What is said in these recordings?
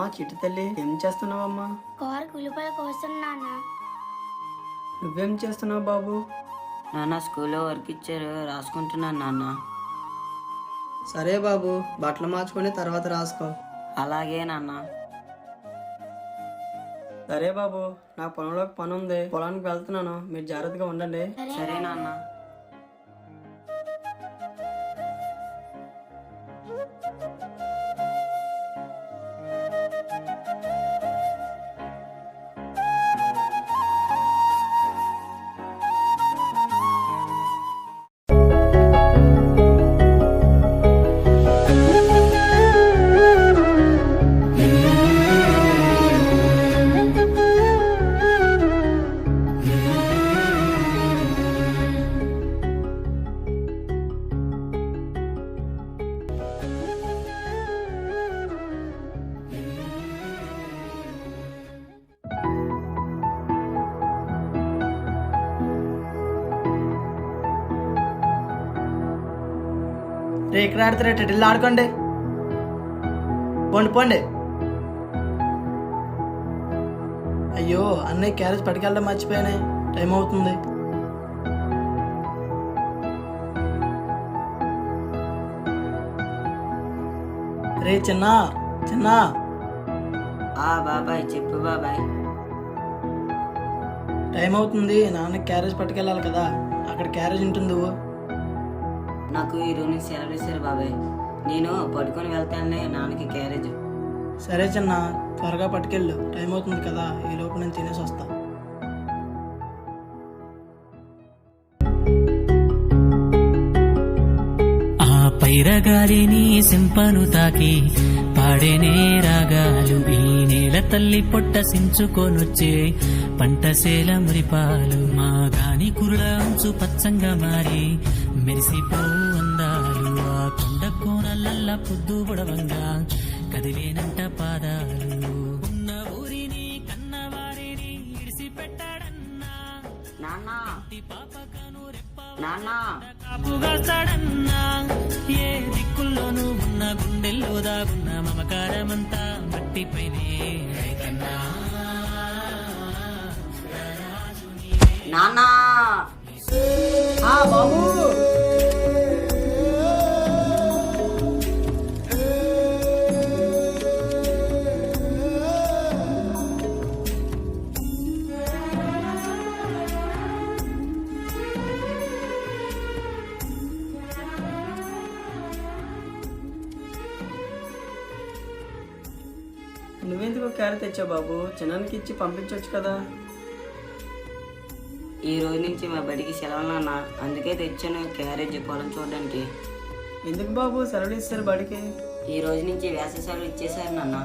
అమ్మా చిట్టి తల్లి ఏం చేస్తున్నావమ్మా? కూరకు ఉల్లిపాయలు కోస్తున్నానా. నువ్వేం చేస్తున్నావు బాబు? నాన్న స్కూల్లో వర్క్ ఇచ్చారు, రాసుకుంటున్నాను నాన్న. సరే బాబు, బట్టలు మార్చుకొని తర్వాత రాసుకో. అలాగే నాన్న. సరే బాబు, నా పొలంలోకి పని ఉంది, పొలానికి వెళ్తున్నాను, మీరు జాగ్రత్తగా ఉండండి. సరే నాన్న. రే ఇక్కడ ఆడుతున్నా, టెటిల్ ఆడుకోండి. పోండి పోండి. అయ్యో అన్నయ్య క్యారేజ్ పట్టుకెళ్ళడం మర్చిపోయానే, టైం అవుతుంది. రే చిన్న చిన్న. బాబాయ్ చెప్పు బాబాయ్. టైం అవుతుంది, నాన్న క్యారేజ్ పట్టుకెళ్ళాలి కదా, అక్కడ క్యారేజ్ ఉంటుంది. నాకు ఈ రోజు నుంచి సెలవు ఇస్తారు బాబాయ్, నేను పట్టుకొని వెళ్తానులే నాన్నకి క్యారేజ్. సరే చిన్న, త్వరగా పట్టుకెళ్ళు, టైం అవుతుంది కదా, ఈ లోపు నేను తినేసి వస్తా. ఆ పైరగాలిని సింపను తాకి పాడేనే రాగాలు, ఈ నేల తల్లి పొట్ట సించుకొనొచ్చే పంటసేల మురిపాలు, మా గాని కురుల అంచు పచ్చంగా మారి మెరిసిపో అందాలు, ఆ కొండ కోనల్ల పొద్దు బుడవంగా కదిలేనంట పాదాలు, ఉన్న ఊరిని కన్నవారిని ఇడిసి పెట్టాడన్నా నాన్న పాపకను నాన్న కాపుగాస్తాడన్నా, ఏ దిక్కుల్లోనూ ఉన్న గుండెల్లో దాగున్న మమకారమంతా మట్టిపైనే రైతన్నా. నాన్న బాబు నువ్వెందుకు క్యారెట్ తెచ్చావు బాబు? చిన్నానికి ఇచ్చి పంపించవచ్చు కదా. ఈ రోజు నుంచి మా బడికి సెలవు నాన్న, అందుకే తెచ్చాను క్యారేజ్ పొలం చూడడానికి. ఎందుకు బాబు సెలవులు ఇస్తారు బడికి? ఈ రోజు నుంచి వేసవి సెలవు ఇచ్చేసారు నాన్న.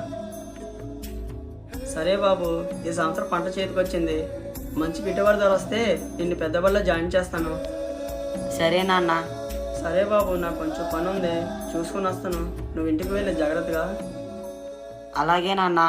సరే బాబు, ఈ సంవత్సరం పంట చేతికి వచ్చింది, మంచి గిట్టుబాటు ధర వస్తే నిన్ను పెద్ద బడిలో జాయిన్ చేస్తాను. సరే నాన్న. సరే బాబు, నాకు కొంచెం పని ఉంది, చూసుకుని వస్తాను, నువ్వు ఇంటికి వెళ్ళి జాగ్రత్తగా. అలాగే నాన్న.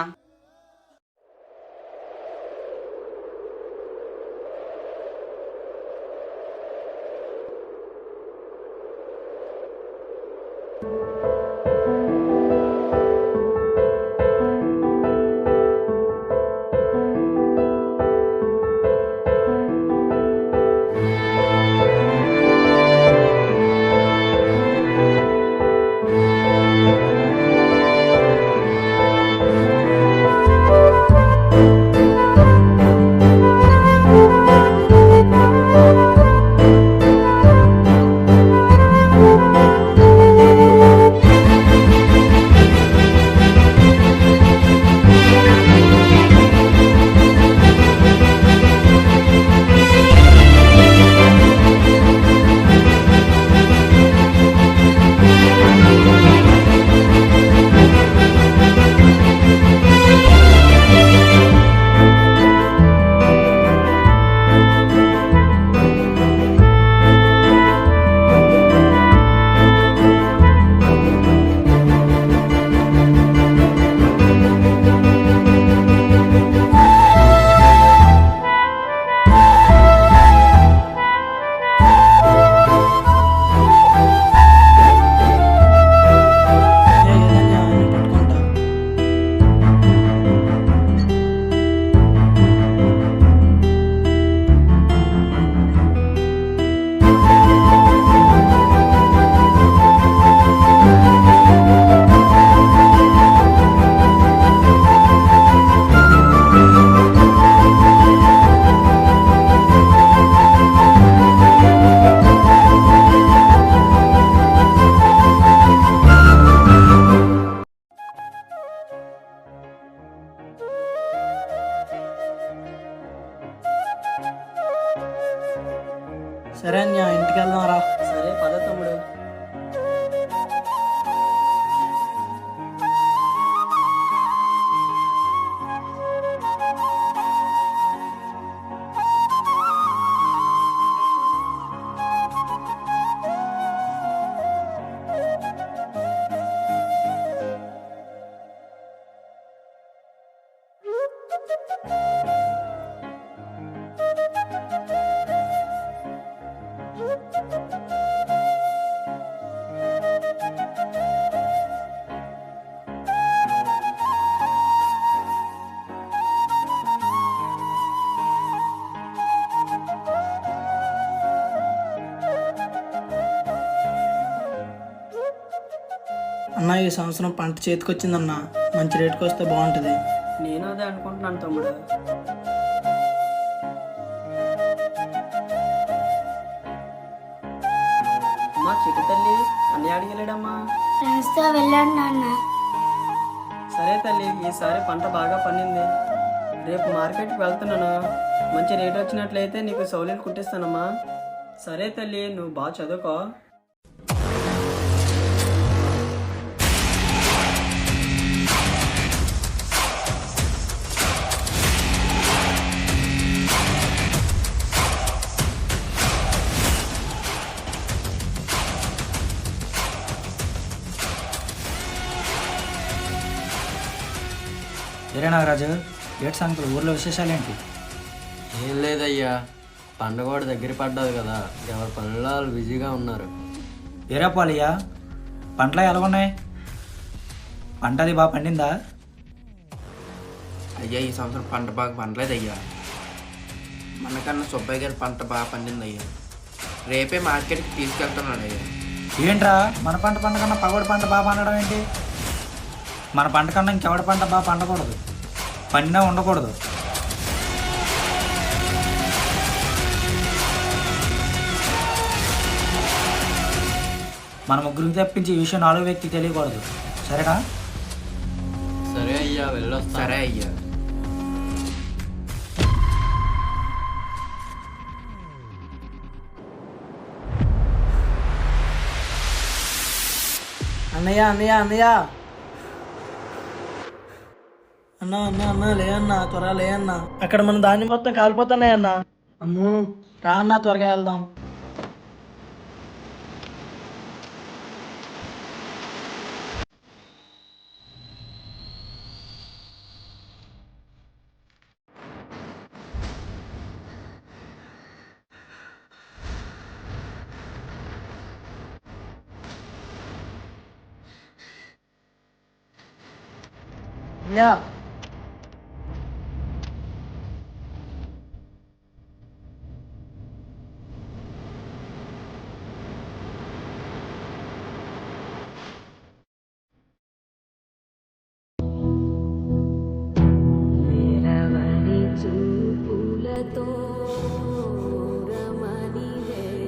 అన్న ఈ సంవత్సరం పంట చేతికొచ్చిందన్న, మంచి రేటుకి వస్తే బాగుంటుంది. నేను అదే అనుకుంటున్నాను తమ్ముడు. అమ్మా చిట్టి తల్లి, అన్నయ్య అడిగలేడమ్మా. ఫ్రెండ్స్తో వెళ్ళాను నాన్న. సరే తల్లి, ఈసారి పంట బాగా పండింది. రేపు మార్కెట్కి వెళ్తున్నాను. మంచి రేట్ వచ్చినట్లయితే నీకు సౌలీలు కుట్టిస్తానమ్మా. సరే తల్లి, నువ్వు బాగా చదువుకో. ఏరే నాగరాజు, ఏటి సంగతులు, ఊర్లో విశేషాలేంటి? ఏం లేదయ్యా, పండుగ కూడా దగ్గర పడ్డది కదా, ఎవరి పనుల్లో వాళ్ళు బిజీగా ఉన్నారు. ఏరా పాలయ్యా, పంటలు ఎలా ఉన్నాయి? పంట అది బాగా పండిందా? అయ్యా ఈ సంవత్సరం పంట బాగా పండలేదు అయ్యా. మనకన్నా సుబ్బయ్య గారి పంట బాగా పండింది అయ్యా. రేపే మార్కెట్కి తీసుకెళ్తున్నాడు అయ్యా. ఏంట్రా, మన పంట కన్నా పగోడి పంట బాగా పండడం ఏంటి? మన పంట కన్నా ఇంకెవడి పంట బాగా పండకూడదు, పండినా ఉండకూడదు. మన ముగ్గురికి తప్పించి ఈ విషయం 4వ వ్యక్తికి తెలియకూడదు, సరేనా? సరే అయ్యా, వెళ్ళొస్తా. సరే అయ్యా. అన్నయ్య అన్నయ్య అన్నయ్య అన్న అన్న అన్న లే అన్న, త్వరగా లే అన్న. అక్కడ మన ధాన్యం మొత్తం కాలిపోతున్నాయి అన్న. అమ్మో, రా అన్న త్వరగా వెళ్దాం. యా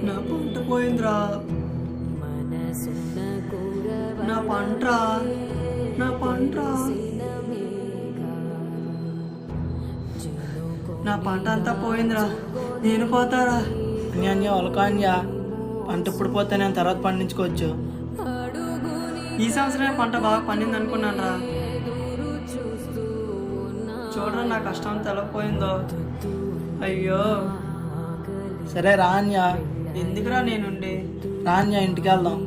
నా పంట పోయిందిరా, నా పంట, నా పంట, నా పంట అంతా పోయిందిరా. నేను పోతారా? అన్య ఒలకాన్యా, పంట ఇప్పుడు పోతే నేను తర్వాత పండించుకోవచ్చు. ఈ సంవత్సరమే పంట బాగా పండింది అనుకున్నాను రా. చూడరా నా కష్టం అంతా ఎలా పోయిందో. అయ్యో, సరే రాన్యా, ఎందుకురా నేనుండి. రాన్యా ఇంటికి వెళ్దాం.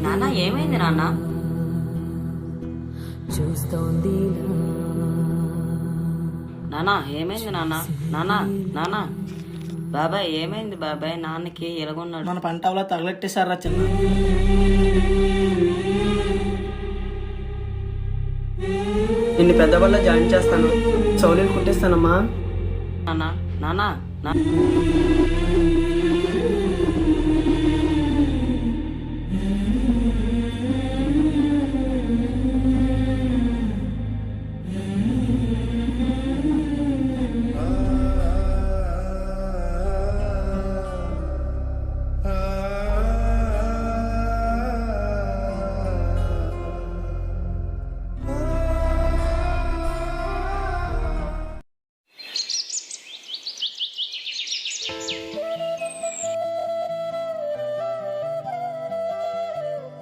నాన్న ఏమైంది నాన్న? నాన్న ఏమైంది నాన్న? నాన్న నాన్న బాబాయ్ ఏమైంది బాబాయ్? నాన్నకి ఎలాగున్నాడు? మన పంట అవలా తగలెట్టేశారా చిన్న. నిన్ను పెద్ద వల్ల జాయిన్ చేస్తాను, సౌలీలు కుట్టిస్తానమ్మా. నాన్న నాన్న నా-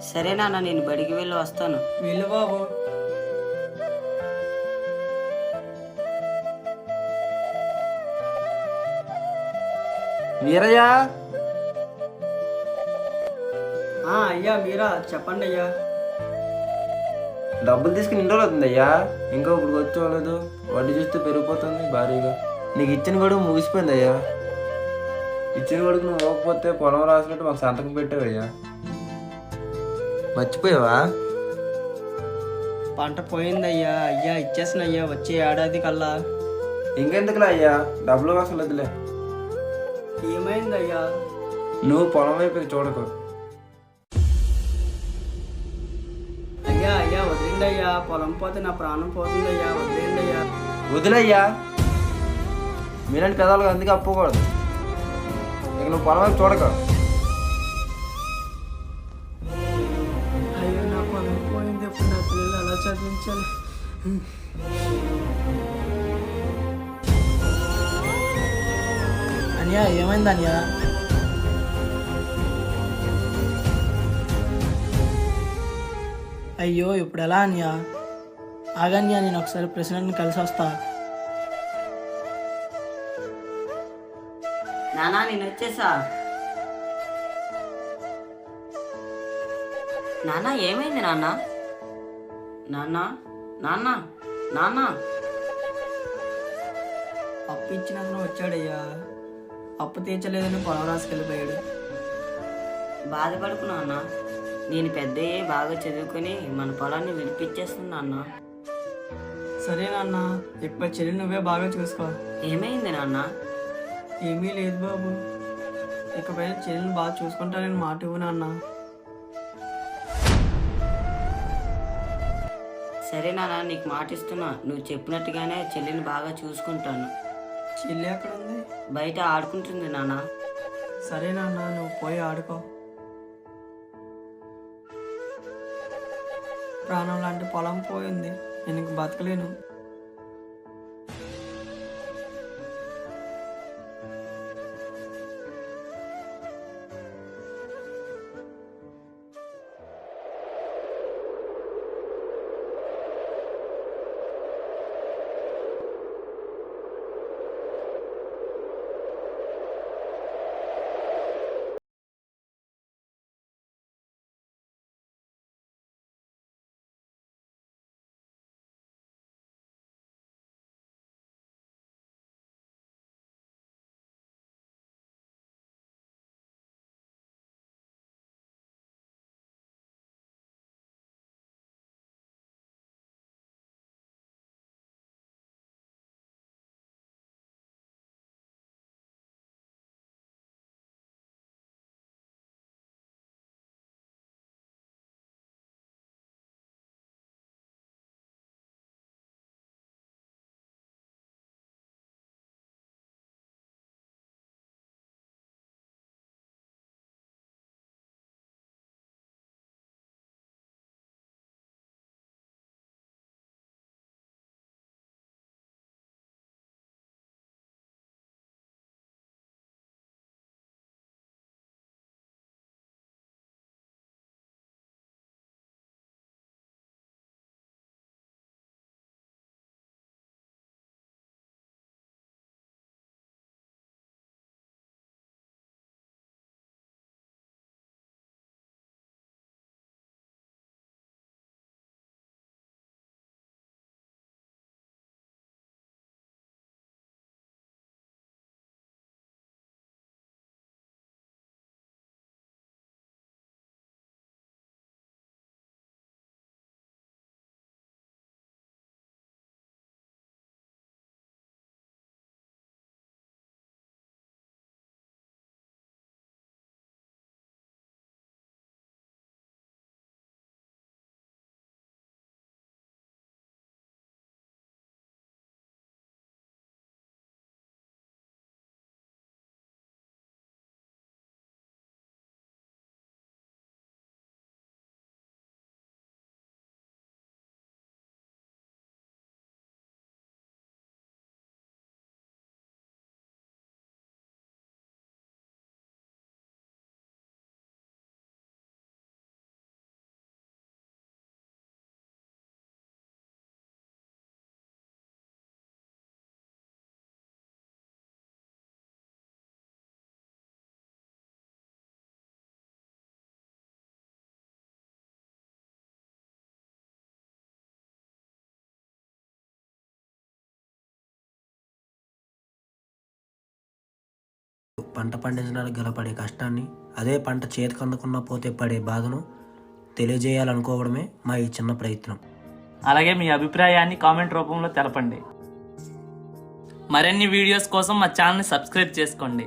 సరే నాన్న, నేను బడికి వెళ్ళి వస్తాను. వెళ్ళు బాబు. వీరయ్యా, అయ్యా మీరా, చెప్పండి అయ్యా. డబ్బులు తీసుకుని ఇన్ని రోజులు అవుతుంది అయ్యా, ఇంకా ఇప్పుడు వచ్చేవాలేదు. వడ్డీ చూస్తే పెరిగిపోతుంది భారీగా. నీకు ఇచ్చిన గడువు ముగిసిపోయింది అయ్యా. ఇచ్చిన గడువు నువ్వు ఇవ్వకపోతే పొలం రాసినట్టు మాకు సంతకం పెట్టావయ్యా, మర్చిపోయావా? పంట పోయిందయ్యా. అయ్యా ఇచ్చేసిన అయ్యా వచ్చే ఏడాది కల్లా. ఇంకెందుకులే అయ్యా, డబ్బులు అసలు వద్దులే. ఏమైందయ్యా? నువ్వు పొలం వైపు చూడకు. అయ్యా అయ్యా వదిలేండి అయ్యా, పొలం పోతే నా ప్రాణం పోతుందయ్యా, వదిలేండి అయ్యా. వదిలేయ్యా, మీలాంటి పెదాలకు అందుకే అప్పుకూడదు. ఇక నువ్వు పొలం వైపు చూడక. అయ్యో నా పొలం పోయింది, ఇప్పుడు నా పిల్లలు ఎలా చదివించాలి? అన్యా ఏమైంది అన్యా? అయ్యో ఇప్పుడు ఎలా అన్యా? ఆగన్యా, నేను ఒకసారి ప్రెసిడెంట్ని కలిసి వస్తా. నానా నేను వచ్చేసా. నాన్న ఏమైంది నాన్న? నాన్న నాన్న నాన్న అప్పు ఇచ్చినందుకు వచ్చాడయ్యా, అప్పు తీర్చలేదని పొలం రాసుకెళ్ళిపోయాడు. బాధపడుకు నాన్న, నేను పెద్దయ్యే బాగా చదువుకొని మన పొలాన్ని విడిపించేస్తున్నా అన్న. సరే నాన్న, ఇప్పుడు చెల్లి నువ్వే బాగా చూసుకో. ఏమైంది నాన్న? ఏమీ లేదు బాబు, ఇకపైన చెల్లిని బాగా చూసుకుంటానని మాట ఇవ్వు నాన్న. సరే నాన్న, నీకు మాట ఇస్తున్నా. నువ్వు చెప్పినట్టుగానే చెల్లిని బాగా చూసుకుంటాను. చెల్లి ఎక్కడ ఉంది? బయట ఆడుకుంటుంది నాన్న. సరే నాన్న, నువ్వు పోయి ఆడుకో. ప్రాణం లాంటి పొలం పోయింది, నేను ఇంక బతకలేను. పంట పండించడానికి గల పడే కష్టాన్ని, అదే పంట చేతికి అందకుండా పోతే పడే బాధను తెలియజేయాలనుకోవడమే మా ఈ చిన్న ప్రయత్నం. అలాగే మీ అభిప్రాయాన్ని కామెంట్ రూపంలో తెలపండి. మరిన్ని వీడియోస్ కోసం మా ఛానల్ని సబ్స్క్రైబ్ చేసుకోండి.